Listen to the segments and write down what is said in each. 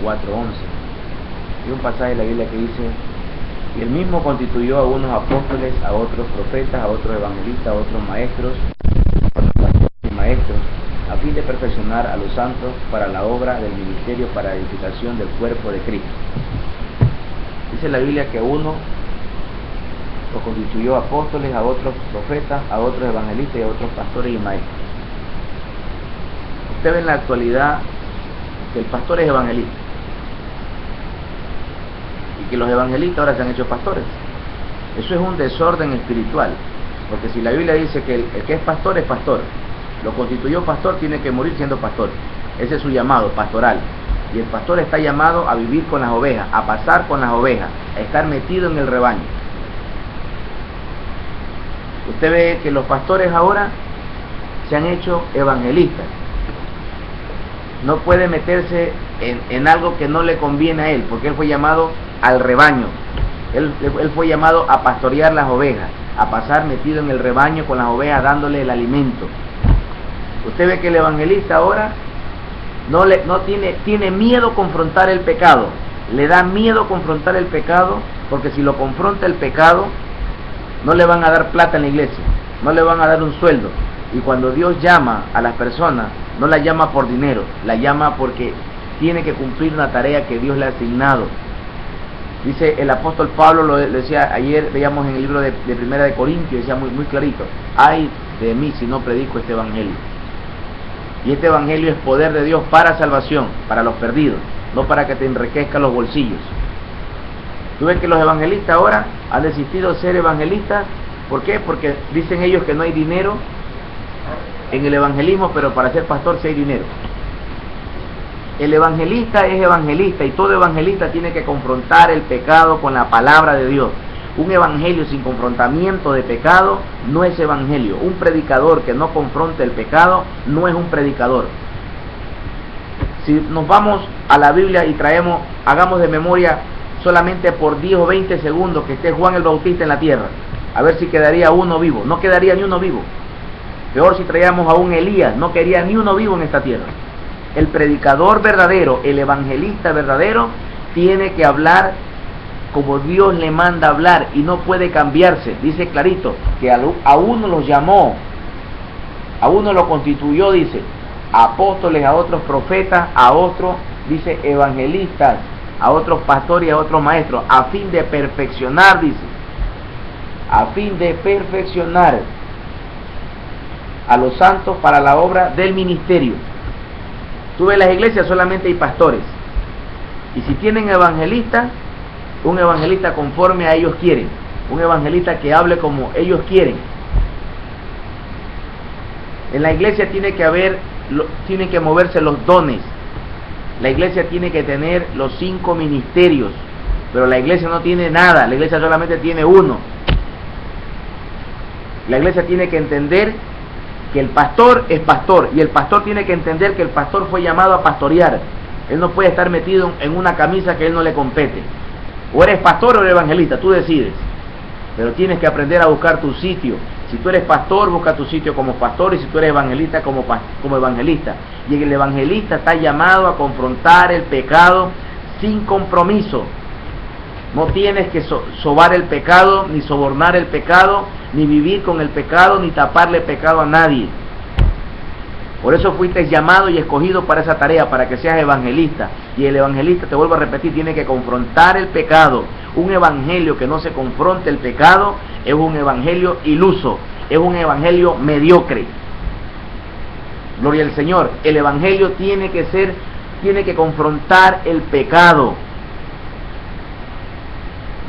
4:11. Hay un pasaje de la Biblia que dice: y él mismo constituyó a unos apóstoles, a otros profetas, a otros evangelistas, a otros maestros, a otros pastores y maestros, a fin de perfeccionar a los santos para la obra del ministerio, para la edificación del cuerpo de Cristo. Dice la Biblia que uno los constituyó apóstoles, a otros profetas, a otros evangelistas y a otros pastores y maestros. Usted ve en la actualidad que el pastor es evangelista y que los evangelistas ahora se han hecho pastores. Eso es un desorden espiritual, porque si la Biblia dice que el que es pastor, lo constituyó pastor, tiene que morir siendo pastor. Ese es su llamado pastoral. Y el pastor está llamado a vivir con las ovejas, a pasar con las ovejas, a estar metido en el rebaño. Usted ve que los pastores ahora se han hecho evangelistas. No puede meterse en algo que no le conviene a él, porque él fue llamado al rebaño. Él fue llamado a pastorear las ovejas, a pasar metido en el rebaño con las ovejas, dándole el alimento. Usted ve que el evangelista ahora tiene miedo confrontar el pecado. Le da miedo confrontar el pecado, porque si lo confronta el pecado, no le van a dar plata en la iglesia, no le van a dar un sueldo. Y cuando Dios llama a las personas, no la llama por dinero, la llama porque tiene que cumplir una tarea que Dios le ha asignado. Dice el apóstol Pablo, lo decía ayer, veíamos en el libro de Primera de Corintios, decía muy clarito: ay de mí si no predico este evangelio. Y este evangelio es poder de Dios para salvación, para los perdidos, no para que te enriquezcan los bolsillos. Tú ves que los evangelistas ahora han decidido ser evangelistas. ¿Por qué? Porque dicen ellos que no hay dinero en el evangelismo, pero para ser pastor sí hay dinero. El evangelista es evangelista, y todo evangelista tiene que confrontar el pecado con la palabra de Dios. Un evangelio sin confrontamiento de pecado no es evangelio. Un predicador que no confronte el pecado no es un predicador. Si nos vamos a la Biblia y hagamos de memoria solamente por 10 o 20 segundos que esté Juan el Bautista en la tierra, a ver si quedaría uno vivo. No quedaría ni uno vivo. Peor si traíamos a un Elías, no quedaría ni uno vivo en esta tierra. El predicador verdadero, el evangelista verdadero, tiene que hablar como Dios le manda hablar y no puede cambiarse. Dice clarito que a uno los llamó, a uno lo constituyó, dice, a apóstoles, a otros profetas, a otros, dice, evangelistas, a otros pastores y a otros maestros, a fin de perfeccionar, dice, a fin de perfeccionar a los santos para la obra del ministerio. Tú ves las iglesias, solamente hay pastores, y si tienen evangelistas, un evangelista conforme a ellos quieren, un evangelista que hable como ellos quieren. En la iglesia tienen que moverse los dones. La iglesia tiene que tener los 5 ministerios, pero la iglesia no tiene nada, la iglesia solamente tiene uno. La iglesia tiene que entender que el pastor es pastor, y el pastor tiene que entender que el pastor fue llamado a pastorear. Él no puede estar metido en una camisa que a él no le compete. O eres pastor o eres evangelista, tú decides. Pero tienes que aprender a buscar tu sitio. Si tú eres pastor, busca tu sitio como pastor, y si tú eres evangelista, como evangelista. Y el evangelista está llamado a confrontar el pecado sin compromiso. No tienes que sobar el pecado, ni sobornar el pecado, ni vivir con el pecado, ni taparle pecado a nadie. Por eso fuiste llamado y escogido para esa tarea, para que seas evangelista. Y el evangelista, te vuelvo a repetir, tiene que confrontar el pecado. Un evangelio que no se confronte el pecado es un evangelio iluso, es un evangelio mediocre. Gloria al Señor. El evangelio tiene que confrontar el pecado.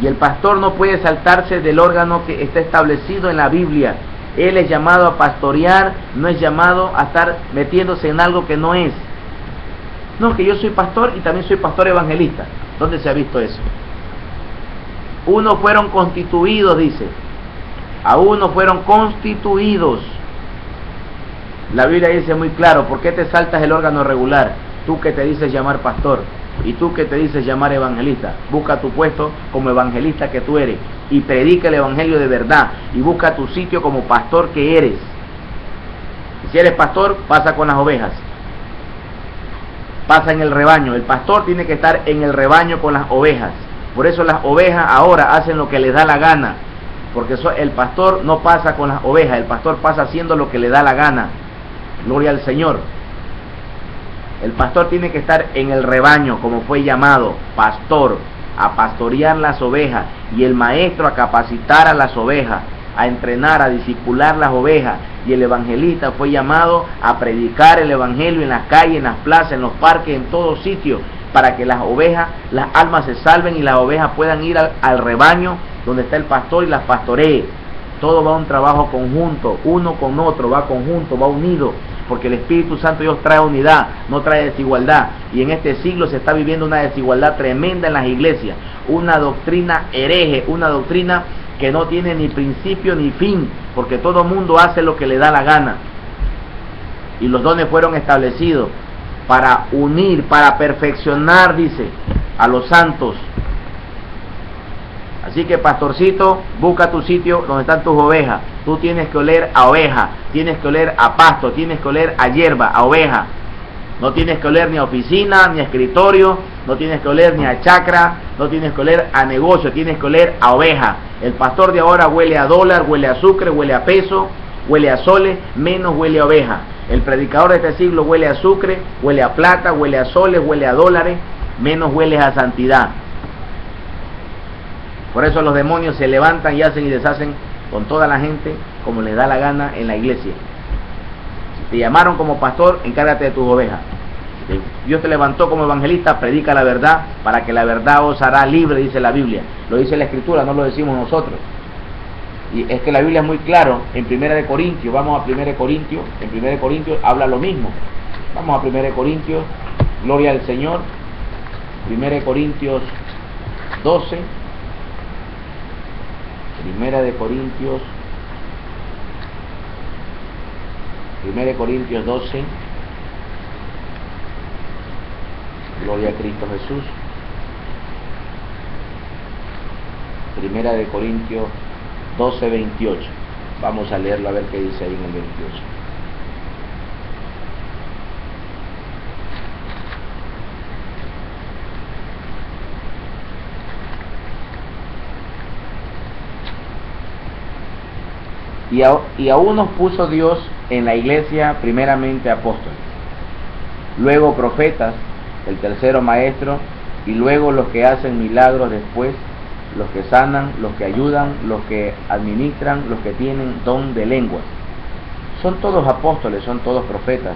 Y el pastor no puede saltarse del órgano que está establecido en la Biblia. Él es llamado a pastorear, no es llamado a estar metiéndose en algo que no es. No, que yo soy pastor y también soy pastor evangelista. ¿Dónde se ha visto eso? Unos fueron constituidos, dice. A unos fueron constituidos. La Biblia dice muy claro: ¿por qué te saltas el órgano regular? Tú que te dices llamar pastor, y tú que te dices llamar evangelista. Busca tu puesto como evangelista que tú eres, y predica el evangelio de verdad, y busca tu sitio como pastor que eres. Y si eres pastor, pasa con las ovejas. pasa en el rebaño. El pastor tiene que estar en el rebaño con las ovejas. Por eso las ovejas ahora hacen lo que les da la gana, porque el pastor no pasa con las ovejas, el pastor pasa haciendo lo que le da la gana. Gloria al Señor. El pastor tiene que estar en el rebaño, como fue llamado, pastor, a pastorear las ovejas, y el maestro a capacitar a las ovejas, a entrenar, a discipular las ovejas, y el evangelista fue llamado a predicar el evangelio en las calles, en las plazas, en los parques, en todos sitios, para que las ovejas, las almas se salven y las ovejas puedan ir al rebaño donde está el pastor y las pastoree. Todo va a un trabajo conjunto, uno con otro, va conjunto, va unido, porque el Espíritu Santo Dios trae unidad, no trae desigualdad, y en este siglo se está viviendo una desigualdad tremenda en las iglesias, una doctrina hereje, una doctrina que no tiene ni principio ni fin, porque todo mundo hace lo que le da la gana, y los dones fueron establecidos para unir, para perfeccionar, dice, a los santos. Así que, pastorcito, busca tu sitio donde están tus ovejas. Tú tienes que oler a oveja, tienes que oler a pasto, tienes que oler a hierba, a oveja. No tienes que oler ni a oficina, ni a escritorio, no tienes que oler ni a chacra, no tienes que oler a negocio, tienes que oler a oveja. El pastor de ahora huele a dólar, huele a azúcar, huele a peso, huele a soles, menos huele a oveja. El predicador de este siglo huele a azúcar, huele a plata, huele a soles, huele a dólares, menos huele a santidad. Por eso los demonios se levantan y hacen y deshacen con toda la gente como les da la gana en la iglesia. Si te llamaron como pastor, encárgate de tus ovejas. Si Dios te levantó como evangelista, predica la verdad, para que la verdad os hará libre, dice la Biblia. Lo dice la Escritura, no lo decimos nosotros. Y es que la Biblia es muy claro, en 1 Corintios, vamos a 1 Corintios, en 1 Corintios habla lo mismo. Vamos a 1 Corintios, gloria al Señor, 1 Corintios 12, 1 Corintios 12, gloria a Cristo Jesús. 1 Corintios 12, 28. Vamos a leerlo a ver qué dice ahí en el 28. Y a unos puso Dios en la iglesia primeramente apóstoles, luego profetas, el tercero maestro, y luego los que hacen milagros después, los que sanan, los que ayudan, los que administran, los que tienen don de lenguas. Son todos apóstoles, son todos profetas,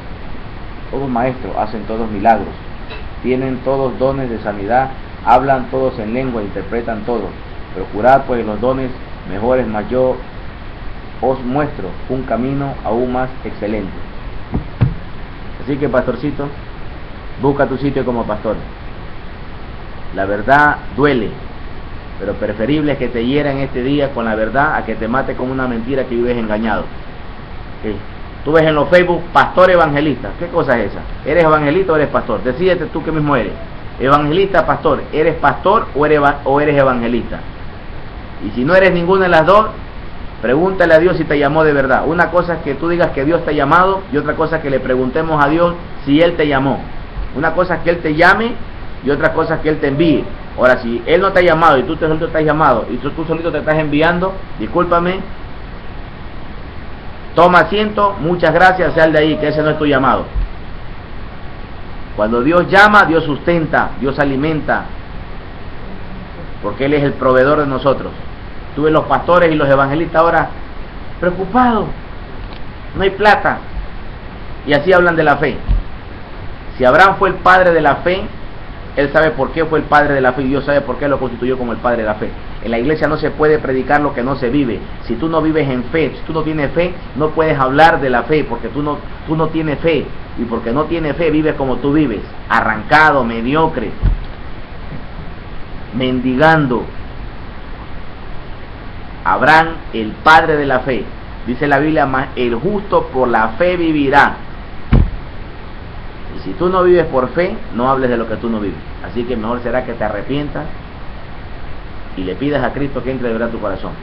todos maestros, hacen todos milagros, tienen todos dones de sanidad, hablan todos en lengua, interpretan todos. Procurad pues los dones mejores, mas yo os muestro un camino aún más excelente. Así que, pastorcito, busca tu sitio como pastor. La verdad duele, pero preferible es que te hiera en este día con la verdad a que te mate con una mentira que vives engañado. ¿Sí? Tú ves en los Facebook, pastor evangelista. ¿Qué cosa es esa? ¿Eres evangelista o eres pastor? Decídete tú qué mismo eres. Evangelista, pastor. ¿Eres pastor o eres evangelista? Y si no eres ninguna de las dos, pregúntale a Dios si te llamó de verdad. Una cosa es que tú digas que Dios te ha llamado, y otra cosa es que le preguntemos a Dios si Él te llamó. Una cosa es que Él te llame, y otra cosa es que Él te envíe. Ahora, si Él no te ha llamado y tú solito te has llamado y tú solito te estás enviando, discúlpame, toma asiento, muchas gracias, sal de ahí, que ese no es tu llamado. Cuando Dios llama, Dios sustenta, Dios alimenta, porque Él es el proveedor de nosotros. Tú ves los pastores y los evangelistas ahora preocupados, no hay plata, y así hablan de la fe. Si Abraham fue el padre de la fe, él sabe por qué fue el padre de la fe, y Dios sabe por qué lo constituyó como el padre de la fe. En la iglesia no se puede predicar lo que no se vive. Si tú no vives en fe, si tú no tienes fe, no puedes hablar de la fe, porque tú no tienes fe, y porque no tienes fe, vives como tú vives, arrancado, mediocre, mendigando. Abraham, el padre de la fe, dice la Biblia, más el justo por la fe vivirá. Y si tú no vives por fe, no hables de lo que tú no vives. Así que mejor será que te arrepientas y le pidas a Cristo que entre de verdad a tu corazón.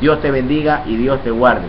Dios te bendiga y Dios te guarde.